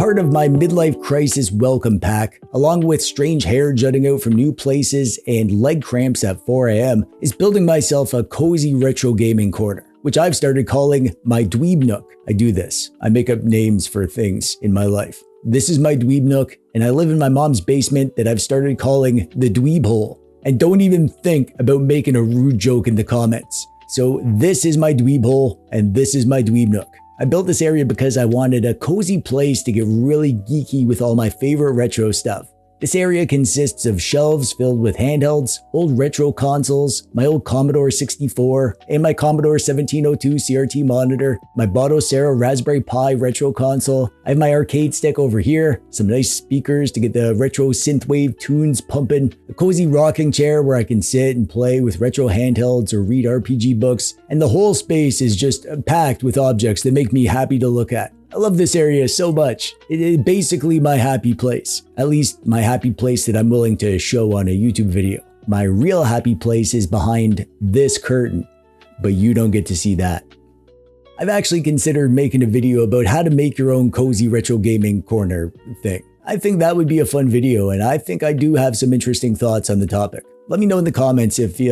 part of my midlife crisis welcome pack, along with strange hair jutting out from new places and leg cramps at 4 a.m., is building myself a cozy retro gaming corner, which I've started calling my Dweebnook. I do this. I make up names for things in my life. This is my Dweebnook, and I live in my mom's basement that I've started calling the DWEEBHOLE. And don't even think about making a rude joke in the comments. So this is my DWEEBHOLE, and this is my Dweebnook. I built this area because I wanted a cozy place to get really geeky with all my favorite retro stuff. This area consists of shelves filled with handhelds, old retro consoles, my old Commodore 64, and my Commodore 1702 CRT monitor, my Botocero Raspberry Pi retro console. I have my arcade stick over here, some nice speakers to get the retro synthwave tunes pumping, a cozy rocking chair where I can sit and play with retro handhelds or read RPG books, and the whole space is just packed with objects that make me happy to look at. I love this area so much. It is basically my happy place. At least my happy place that I'm willing to show on a YouTube video. My real happy place is behind this curtain, but you don't get to see that. I've actually considered making a video about how to make your own cozy retro gaming corner thing. I think that would be a fun video, and I think I do have some interesting thoughts on the topic. Let me know in the comments if you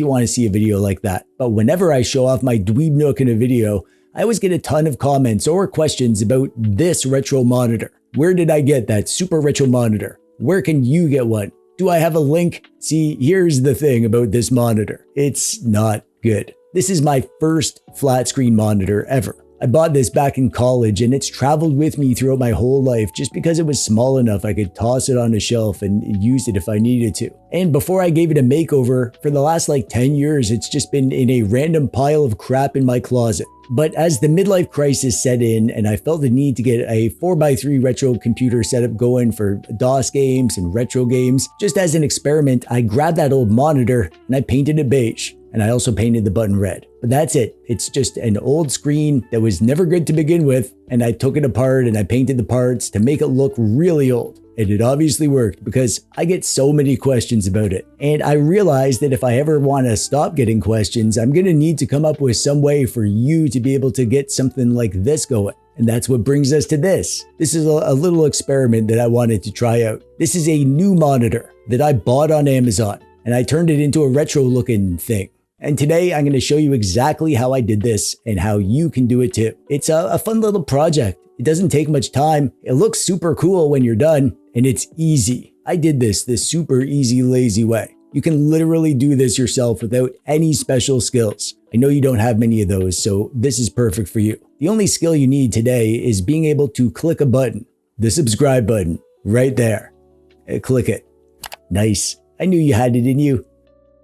want to see a video like that. But whenever I show off my Dweebnook in a video, I always get a ton of comments or questions about this retro monitor. Where did I get that super retro monitor? Where can you get one? Do I have a link? See, here's the thing about this monitor. It's not good. This is my first flat screen monitor ever. I bought this back in college and it's traveled with me throughout my whole life just because it was small enough I could toss it on a shelf and use it if I needed to. And before I gave it a makeover, for the last 10 years, it's just been in a random pile of crap in my closet. But as the midlife crisis set in and I felt the need to get a 4x3 retro computer setup going for DOS games and retro games, just as an experiment, I grabbed that old monitor and I painted it beige. And I also painted the button red. But that's it. It's just an old screen that was never good to begin with. And I took it apart and I painted the parts to make it look really old. And it obviously worked because I get so many questions about it. And I realized that if I ever want to stop getting questions, I'm going to need to come up with some way for you to be able to get something like this going. And that's what brings us to this. This is a little experiment that I wanted to try out. This is a new monitor that I bought on Amazon. And I turned it into a retro looking thing. And today I'm going to show you exactly how I did this and how you can do it too. It's a fun little project. It doesn't take much time. It looks super cool when you're done, and it's easy. I did this the super easy, lazy way. You can literally do this yourself without any special skills. I know you don't have many of those, so this is perfect for you. The only skill you need today is being able to click a button, the subscribe button, right there. Click it. Nice. I knew you had it in you.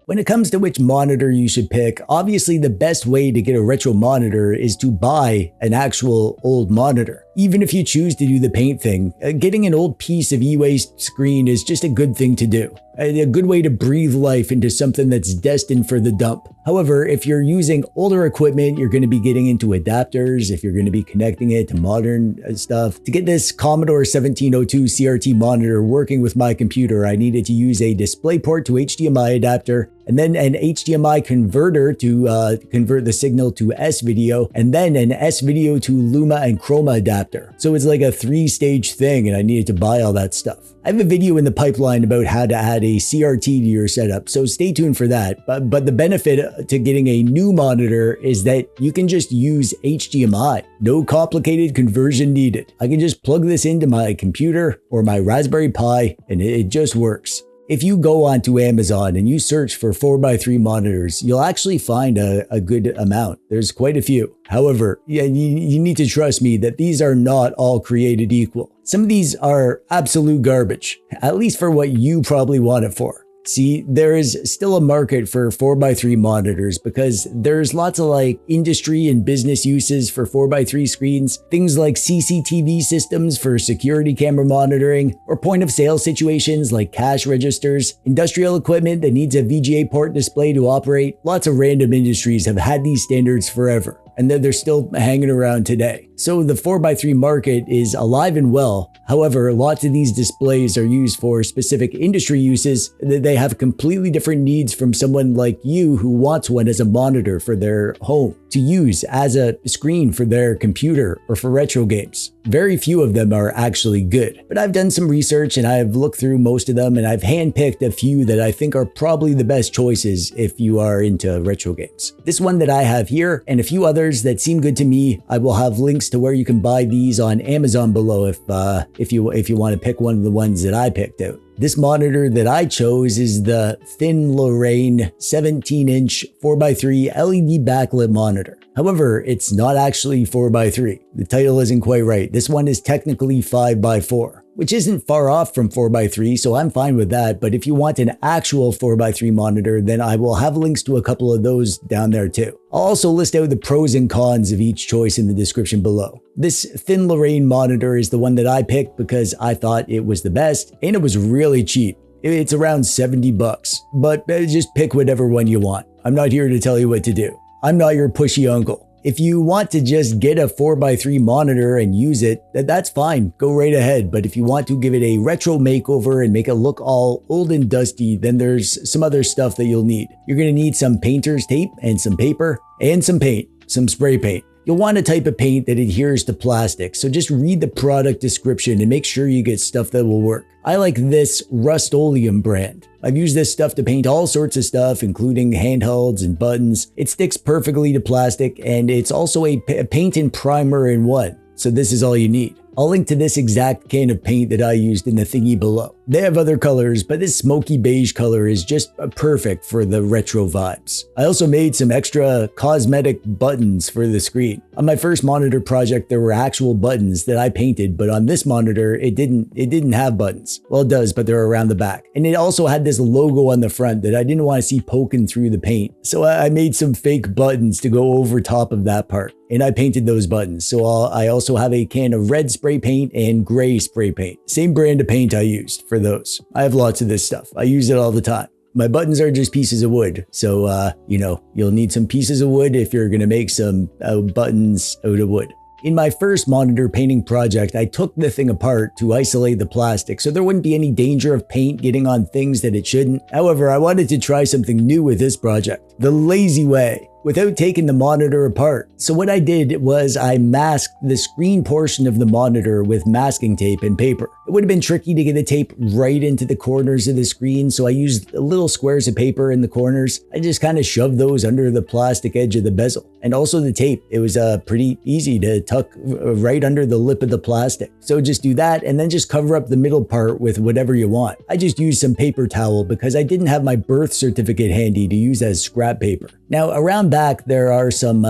When it comes to which monitor you should pick, obviously the best way to get a retro monitor is to buy an actual old monitor. Even if you choose to do the paint thing, getting an old piece of e-waste screen is just a good thing to do. A good way to breathe life into something that's destined for the dump. However, if you're using older equipment, you're going to be getting into adapters, if you're going to be connecting it to modern stuff. To get this Commodore 1702 CRT monitor working with my computer, I needed to use a DisplayPort to HDMI adapter, and then an HDMI converter to convert the signal to S-Video, and then an S-Video to Luma and Chroma adapter. So it's like a 3-stage thing, and I needed to buy all that stuff. I have a video in the pipeline about how to add a CRT to your setup, so stay tuned for that. But the benefit to getting a new monitor is that you can just use HDMI. No complicated conversion needed. I can just plug this into my computer or my Raspberry Pi, and it just works. If you go onto Amazon and you search for 4x3 monitors, you'll actually find a good amount. There's quite a few. However, you need to trust me that these are not all created equal. Some of these are absolute garbage, at least for what you probably want it for. See, there is still a market for 4x3 monitors because there's lots of industry and business uses for 4x3 screens, things like CCTV systems for security camera monitoring, or point of sale situations like cash registers, industrial equipment that needs a VGA port display to operate. Lots of random industries have had these standards forever. and they're still hanging around today. So the 4x3 market is alive and well. However, lots of these displays are used for specific industry uses. They have completely different needs from someone like you who wants one as a monitor for their home to use as a screen for their computer or for retro games. Very few of them are actually good, but I've done some research and I've looked through most of them, and I've handpicked a few that I think are probably the best choices if you are into retro games. This one that I have here and a few others that seem good to me, I will have links to where you can buy these on Amazon below if you want to pick one of the ones that I picked out. This monitor that I chose is the THINLERAIN 17-inch 4x3 LED backlit monitor. However, it's not actually 4x3. The title isn't quite right. This one is technically 5x4, which isn't far off from 4x3, so I'm fine with that. But if you want an actual 4x3 monitor, then I will have links to a couple of those down there too. I'll also list out the pros and cons of each choice in the description below. This THINLERAIN monitor is the one that I picked because I thought it was the best, and it was really cheap. It's around 70 bucks, but just pick whatever one you want. I'm not here to tell you what to do. I'm not your pushy uncle. If you want to just get a 4x3 monitor and use it, that's fine, go right ahead. But if you want to give it a retro makeover and make it look all old and dusty, then there's some other stuff that you'll need. You're gonna need some painter's tape and some paper and some paint, some spray paint. You'll want a type of paint that adheres to plastic, so just read the product description and make sure you get stuff that will work. I like this Rust-Oleum brand. I've used this stuff to paint all sorts of stuff, including handhelds and buttons. It sticks perfectly to plastic, and it's also a paint and primer in one, so this is all you need. I'll link to this exact can of paint that I used in the thingy below. They have other colors, but this smoky beige color is just perfect for the retro vibes. I also made some extra cosmetic buttons for the screen. On my first monitor project, there were actual buttons that I painted, but on this monitor, it didn't have buttons. Well, it does, but they're around the back. And it also had this logo on the front that I didn't want to see poking through the paint. So I made some fake buttons to go over top of that part, and I painted those buttons. So I also have a can of red spray paint and gray spray paint. Same brand of paint I used for those. I have lots of this stuff. I use it all the time. My buttons are just pieces of wood. So, you'll need some pieces of wood if you're going to make some buttons out of wood. In my first monitor painting project, I took the thing apart to isolate the plastic so there wouldn't be any danger of paint getting on things that it shouldn't. However, I wanted to try something new with this project, the lazy way, without taking the monitor apart. So what I did was I masked the screen portion of the monitor with masking tape and paper. It would have been tricky to get the tape right into the corners of the screen, so I used little squares of paper in the corners. I just kind of shoved those under the plastic edge of the bezel. And also the tape, it was pretty easy to tuck right under the lip of the plastic. So just do that and then just cover up the middle part with whatever you want. I just used some paper towel because I didn't have my birth certificate handy to use as scrap paper. Now around back there are some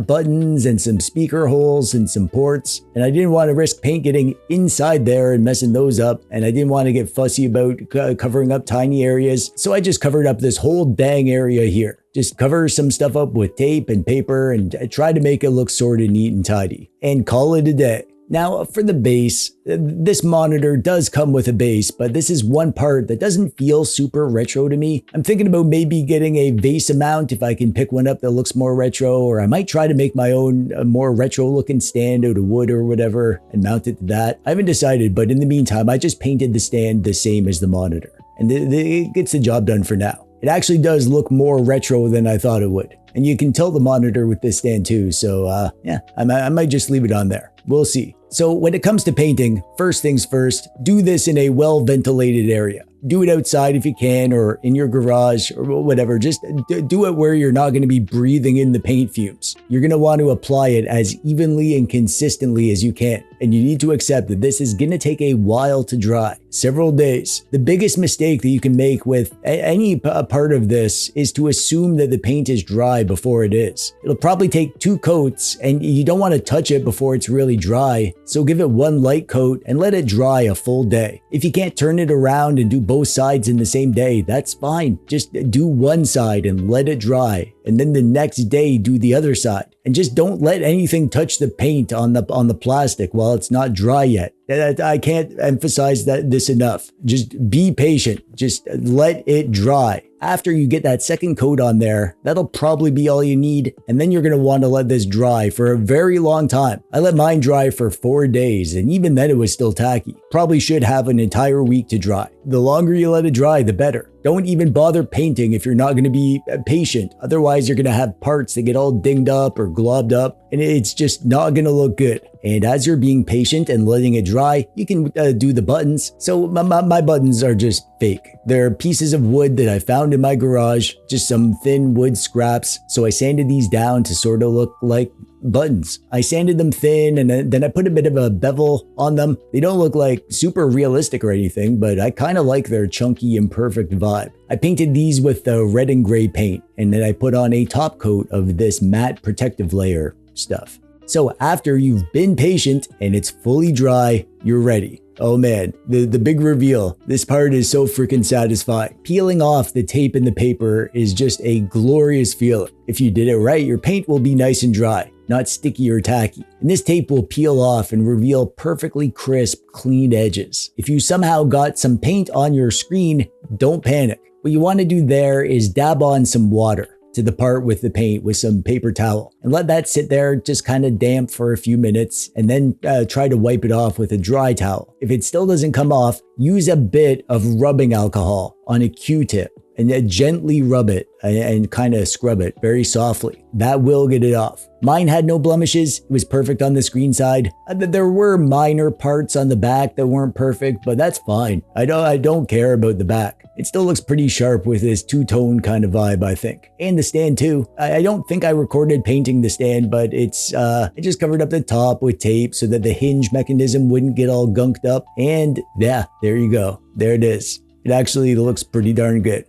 buttons and some speaker holes and some ports, and I didn't want to risk paint getting inside there and messing those up, and I didn't want to get fussy about covering up tiny areas, so I just covered up this whole dang area here. Just cover some stuff up with tape and paper and try to make it look sort of neat and tidy, and call it a day. Now for the base, this monitor does come with a base, but this is one part that doesn't feel super retro to me. I'm thinking about maybe getting a base mount if I can pick one up that looks more retro, or I might try to make my own more retro looking stand out of wood or whatever and mount it to that. I haven't decided, but in the meantime, I just painted the stand the same as the monitor, and it gets the job done for now. It actually does look more retro than I thought it would. And you can tilt the monitor with this stand too, so yeah, I might just leave it on there. We'll see. So when it comes to painting, first things first, do this in a well-ventilated area. Do it outside if you can, or in your garage, or whatever. Just do it where you're not going to be breathing in the paint fumes. You're going to want to apply it as evenly and consistently as you can. And you need to accept that this is going to take a while to dry, several days. The biggest mistake that you can make with any part of this is to assume that the paint is dry before it is. It'll probably take 2 coats, and you don't want to touch it before it's really dry. So give it one light coat and let it dry a full day. If you can't turn it around and do both sides in the same day, that's fine. Just do one side and let it dry, and then the next day do the other side. And just don't let anything touch the paint on the plastic while it's not dry yet. I can't emphasize this enough. Just be patient. Just let it dry. After you get that second coat on there, that'll probably be all you need, and then you're going to want to let this dry for a very long time. I let mine dry for 4 days, and even then it was still tacky. Probably should have an entire week to dry. The longer you let it dry, the better. Don't even bother painting if you're not going to be patient. Otherwise, you're going to have parts that get all dinged up or globbed up, and it's just not going to look good. And as you're being patient and letting it dry, you can do the buttons. So my buttons are just fake. They're pieces of wood that I found in my garage, just some thin wood scraps. So I sanded these down to sort of look like buttons. I sanded them thin, and then I put a bit of a bevel on them. They don't look like super realistic or anything, but I kind of like their chunky and perfect vibe. I painted these with the red and gray paint, and then I put on a top coat of this matte protective layer stuff. So after you've been patient and it's fully dry, you're ready. Oh man, the big reveal. This part is so freaking satisfying. Peeling off the tape and the paper is just a glorious feeling. If you did it right, your paint will be nice and dry, not sticky or tacky. And this tape will peel off and reveal perfectly crisp, clean edges. If you somehow got some paint on your screen, don't panic. What you want to do there is dab on some water to the part with the paint with some paper towel and let that sit there just kind of damp for a few minutes, and then try to wipe it off with a dry towel. If it still doesn't come off, use a bit of rubbing alcohol on a Q-tip and gently rub it and kind of scrub it very softly. That will get it off. Mine had no blemishes. It was perfect on the screen side. There were minor parts on the back that weren't perfect, but that's fine. I don't care about the back. It still looks pretty sharp with this two-tone kind of vibe, I think. And the stand too. I don't think I recorded painting the stand, but I just covered up the top with tape so that the hinge mechanism wouldn't get all gunked up. And yeah, there you go. There it is. It actually looks pretty darn good.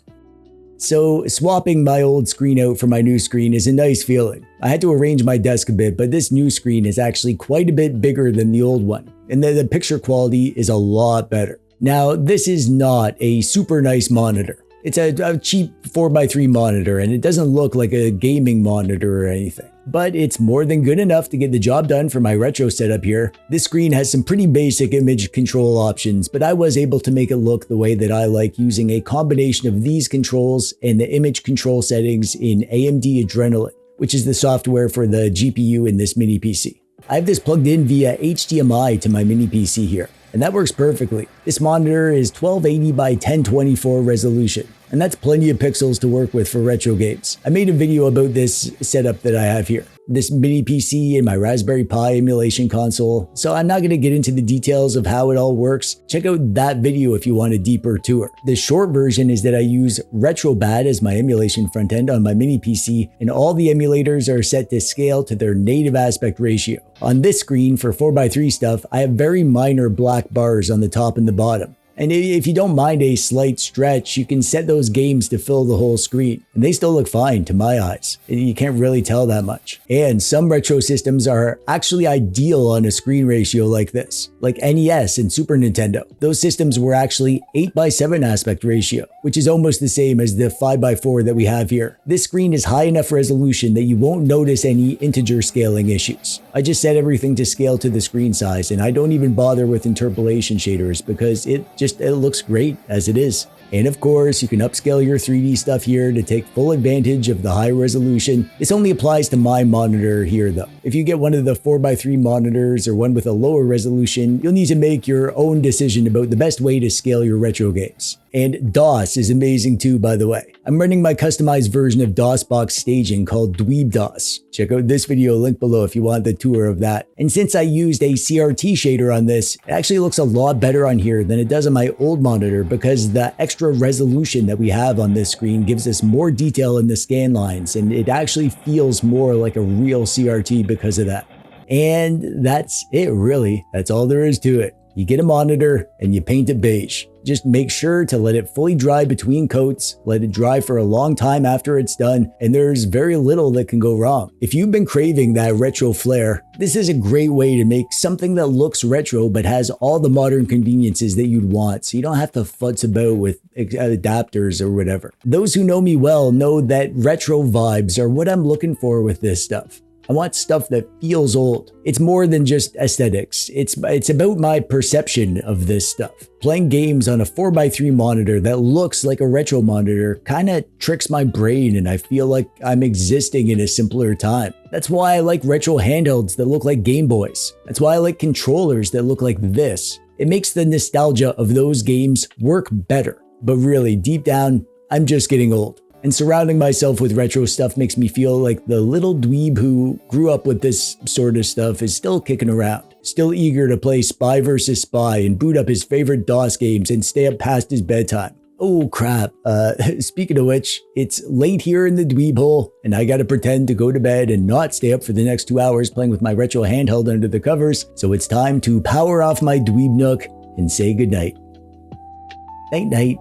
So swapping my old screen out for my new screen is a nice feeling. I had to arrange my desk a bit, but this new screen is actually quite a bit bigger than the old one, and the picture quality is a lot better. Now, this is not a super nice monitor. It's a cheap 4x3 monitor, and it doesn't look like a gaming monitor or anything. But it's more than good enough to get the job done for my retro setup here. This screen has some pretty basic image control options, but I was able to make it look the way that I like using a combination of these controls and the image control settings in AMD Adrenalin, which is the software for the GPU in this mini PC. I have this plugged in via HDMI to my mini PC here, and that works perfectly. This monitor is 1280 by 1024 resolution, and that's plenty of pixels to work with for retro games. I made a video about this setup that I have here, this mini PC and my Raspberry Pi emulation console, so I'm not going to get into the details of how it all works. Check out that video if you want a deeper tour. The short version is that I use RetroBat as my emulation front end on my mini PC, and all the emulators are set to scale to their native aspect ratio. On this screen for 4x3 stuff, I have very minor black bars on the top and the bottom. And if you don't mind a slight stretch, you can set those games to fill the whole screen, and they still look fine to my eyes. You can't really tell that much. And some retro systems are actually ideal on a screen ratio like this, like NES and Super Nintendo. Those systems were actually 8:7 aspect ratio, which is almost the same as the 5:4 that we have here. This screen is high enough resolution that you won't notice any integer scaling issues. I just set everything to scale to the screen size, and I don't even bother with interpolation shaders because it looks great as it is. And of course, you can upscale your 3D stuff here to take full advantage of the high resolution. This only applies to my monitor here though. If you get one of the 4x3 monitors or one with a lower resolution, you'll need to make your own decision about the best way to scale your retro games. And DOS is amazing too, by the way. I'm running my customized version of DOSBox staging called DweebDOS. Check out this video link below if you want the tour of that. And since I used a CRT shader on this, it actually looks a lot better on here than it does on my old monitor because the extra resolution that we have on this screen gives us more detail in the scan lines, and it actually feels more like a real CRT because of that. And that's it really. That's all there is to it. You get a monitor and you paint it beige. Just make sure to let it fully dry between coats, let it dry for a long time after it's done, and there's very little that can go wrong. If you've been craving that retro flair, this is a great way to make something that looks retro but has all the modern conveniences that you'd want, so you don't have to futz about with adapters or whatever. Those who know me well know that retro vibes are what I'm looking for with this stuff. I want stuff that feels old. It's more than just aesthetics. It's about my perception of this stuff. Playing games on a 4x3 monitor that looks like a retro monitor kind of tricks my brain, and I feel like I'm existing in a simpler time. That's why I like retro handhelds that look like Game Boys. That's why I like controllers that look like this. It makes the nostalgia of those games work better. But really, deep down, I'm just getting old. And surrounding myself with retro stuff makes me feel like the little dweeb who grew up with this sort of stuff is still kicking around, still eager to play Spy vs. Spy and boot up his favorite DOS games and stay up past his bedtime. Oh crap, speaking of which, it's late here in the dweeb hole and I gotta pretend to go to bed and not stay up for the next 2 hours playing with my retro handheld under the covers, so it's time to power off my Dweebnook and say goodnight. Night night.